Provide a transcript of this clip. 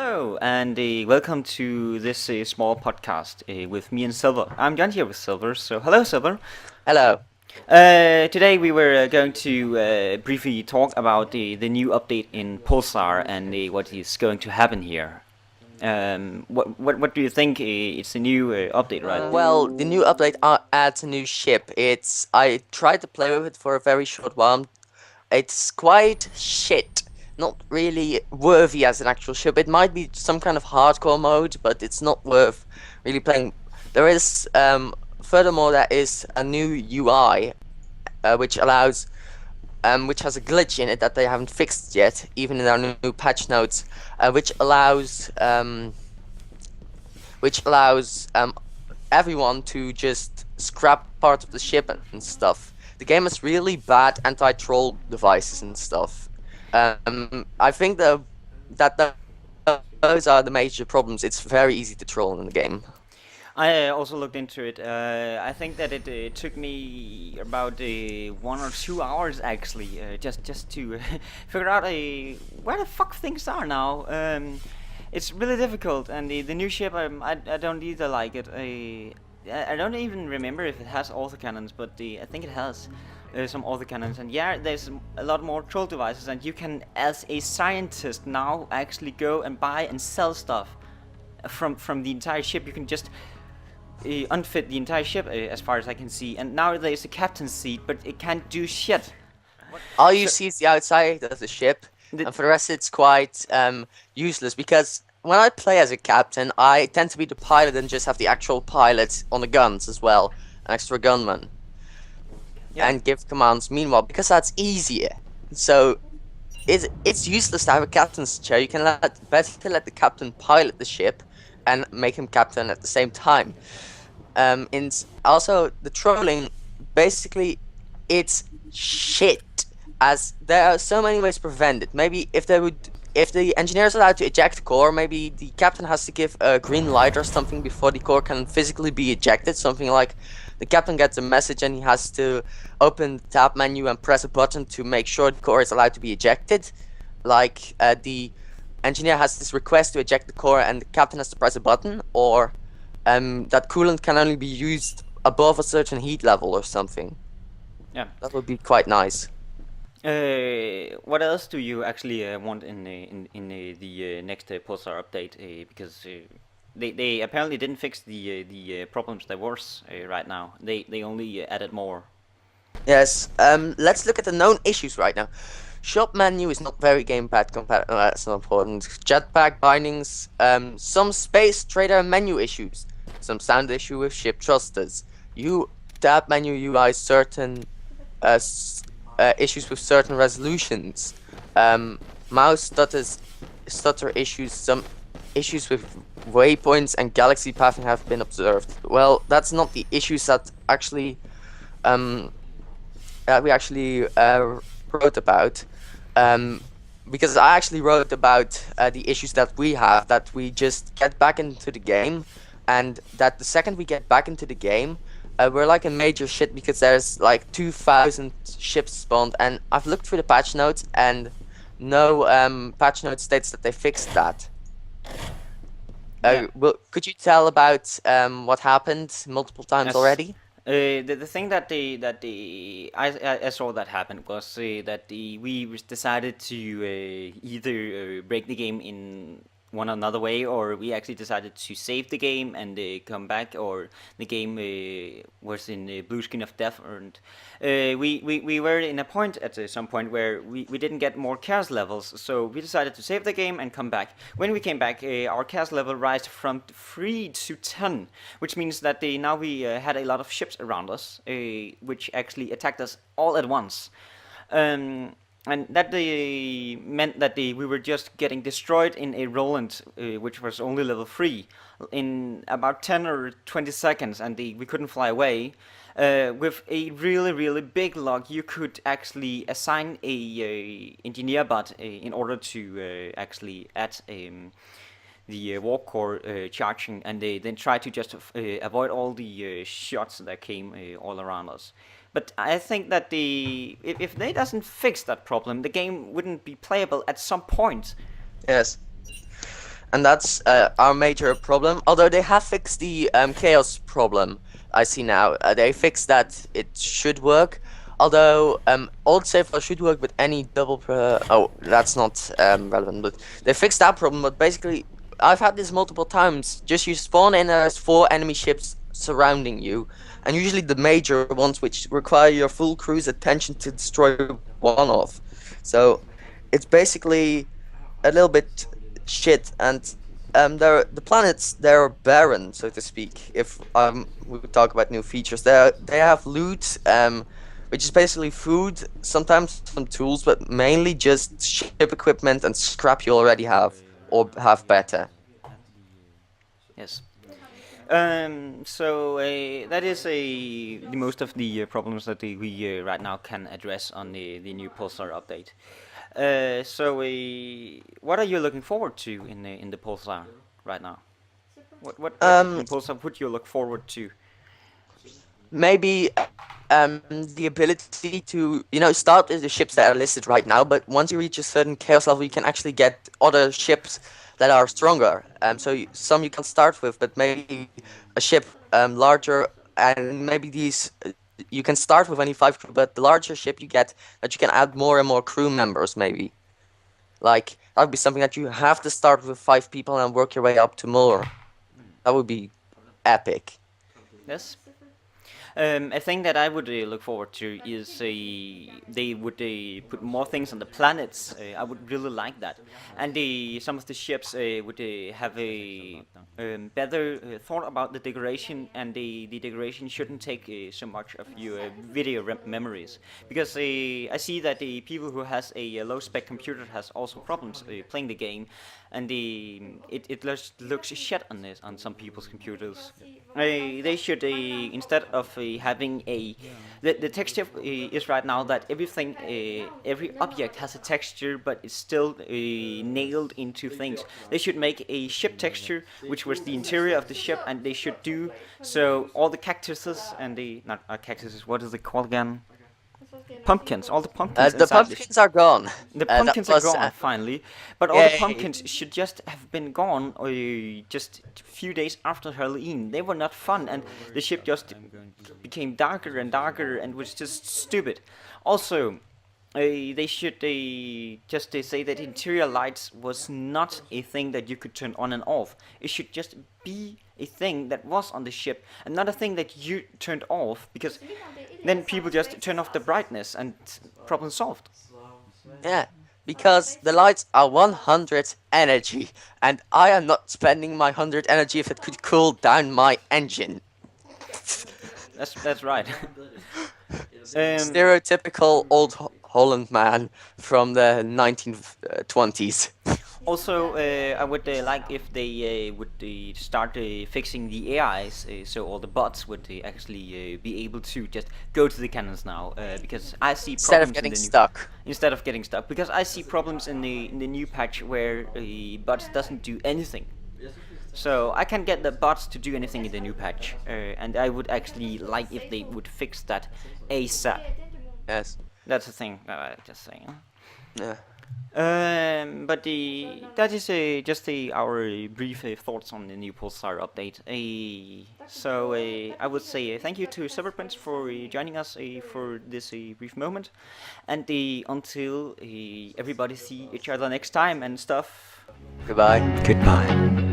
Hello, and welcome to this small podcast with me and Silver. I'm John here with Silver, so hello, Silver. Hello. Today we were going to briefly talk about the new update in Pulsar and what is going to happen here. What do you think? It's a new update, right? Well, the new update adds a new ship. I tried to play with it for a very short while. It's quite shit. Not really worthy as an actual ship. It might be some kind of hardcore mode, but it's not worth really playing. There is, furthermore, there is a new UI, which has a glitch in it that they haven't fixed yet, even in our new patch notes, which allows everyone to just scrap parts of the ship and stuff. The game has really bad anti-troll devices and stuff. I think that those are the major problems. It's very easy to troll in the game. I also looked into it. I think that it took me about 1 or 2 hours actually, just to figure out where the fuck things are now. It's really difficult, and the new ship I don't either like it. I don't even remember if it has autocannons, but I think it has some autocannons. And yeah, there's a lot more troll devices, and you can, as a scientist now, actually go and buy and sell stuff from the entire ship. You can just unfit the entire ship, as far as I can see. And now there's a captain's seat, but it can't do shit. All you So see is the outside of the ship, the, and for the rest, it's quite useless because when I play as a captain, I tend to be the pilot and just have the actual pilot on the guns as well, an extra gunman, yeah. and give commands. Meanwhile, because that's easier, so it's useless to have a captain's chair. You can better let the captain pilot the ship and make him captain at the same time. Also the trolling, basically, it's shit. As there are so many ways to prevent it. Maybe if the engineer is allowed to eject the core, maybe the captain has to give a green light or something before the core can physically be ejected. Something like the captain gets a message and he has to open the tab menu and press a button to make sure the core is allowed to be ejected. Like the engineer has this request to eject the core and the captain has to press a button, or that coolant can only be used above a certain heat level or something. Yeah. That would be quite nice. What else do you actually want in the next Pulsar update? Because they apparently didn't fix the problems there was right now. They only added more. Yes, let's look at the known issues right now. Shop menu is not very gamepad compatible. That's not important. Jetpack bindings, some space trader menu issues, some sound issue with ship thrusters. Tab menu UI certain issues with certain resolutions. Mouse stutter issues. Some issues with waypoints and galaxy pathing have been observed. Well, that's not the issues that we actually wrote about. Because I actually wrote about the issues that we have, that we just get back into the game, and that the second we get back into the game, we're like a major shit because there's like 2,000 ships spawned, and I've looked through the patch notes and no patch note states that they fixed that. Yeah. Could you tell about what happened multiple times Yes. already? The thing I saw that happen was that decided to either break the game in one another way, or we actually decided to save the game and come back, or the game was in the blue screen of death. And we were in a point at some point where we didn't get more chaos levels, so we decided to save the game and come back. When we came back, our chaos level rise from 3 to 10, which means that now we had a lot of ships around us, which actually attacked us all at once. And that meant that we were just getting destroyed in a Roland, which was only level 3, in about 10 or 20 seconds, and we couldn't fly away. With a really, really big log, you could actually assign a engineer bot in order to actually add the warp core charging, and then try to just avoid all the shots that came all around us. But I think that if they doesn't fix that problem, the game wouldn't be playable at some point. Yes. and that's our major problem. Although they have fixed the chaos problem, I see now. They fixed that it should work. Although old save file should work with any double. Oh, that's not relevant. But they fixed that problem. But basically, I've had this multiple times. Just you spawn in, there's 4 enemy ships surrounding you, and usually the major ones, which require your full crew's attention to destroy one of. So it's basically a little bit shit, and the planets, they're barren, so to speak. If we could talk about new features, they have loot, which is basically food, sometimes some tools, but mainly just ship equipment and scrap you already have or have better. Yes. So that is the most of the problems that we right now can address on the new Pulsar update. What are you looking forward to in the Pulsar right now? What in Um, Pulsar would you look forward to? Maybe the ability to start with the ships that are listed right now, but once you reach a certain chaos level you can actually get other ships that are stronger. Some you can start with, but maybe a ship larger, and maybe these you can start with only 5 crew, but the larger ship you get, that you can add more and more crew members. Maybe like that would be something that you have to start with 5 people and work your way up to more. That would be epic. Yes. A thing that I would look forward to is they would put more things on the planets. I would really like that, and some of the ships would have a better thought about the decoration, and the decoration shouldn't take so much of your video memories, because I see that the people who has a low spec computer has also problems playing the game, and it looks shit on this on some people's computers. They should instead of having the texture is right now that everything every object has a texture, but it's still nailed into things. They should make a ship texture which was the interior of the ship, and they should do so all the cactuses and the not cactuses, what is it called again? Pumpkins, all the pumpkins The inside pumpkins are gone. the That pumpkins are was gone finally, but all the yay. pumpkins should just have been gone just a few days after Halloween. They were not fun, and the ship just became darker and darker and was just stupid. Also, they should just say that interior lights was not a thing that you could turn on and off. It should just be a thing that was on the ship, and not a thing that you turned off, because then people just turn off the brightness and problem solved. Yeah, because the lights are 100 energy, and I am not spending my 100 energy if it could cool down my engine. That's right. Stereotypical old Holland man from the 1920s. Also, I would like if they would start fixing the AIs, so all the bots would actually be able to just go to the cannons now, because I see Instead of problems in getting the new stuck. instead of getting stuck, because I see problems in the new patch where bots doesn't do anything. So I can get the bots to do anything in the new patch, and I would actually like if they would fix that ASAP. Yes. That's the thing that I just saying. Yeah. But that is just our brief thoughts on the new Pulsar update. I would say thank you to Cyberprince for joining us for this brief moment, and until everybody see each other next time and stuff. Goodbye. Goodbye.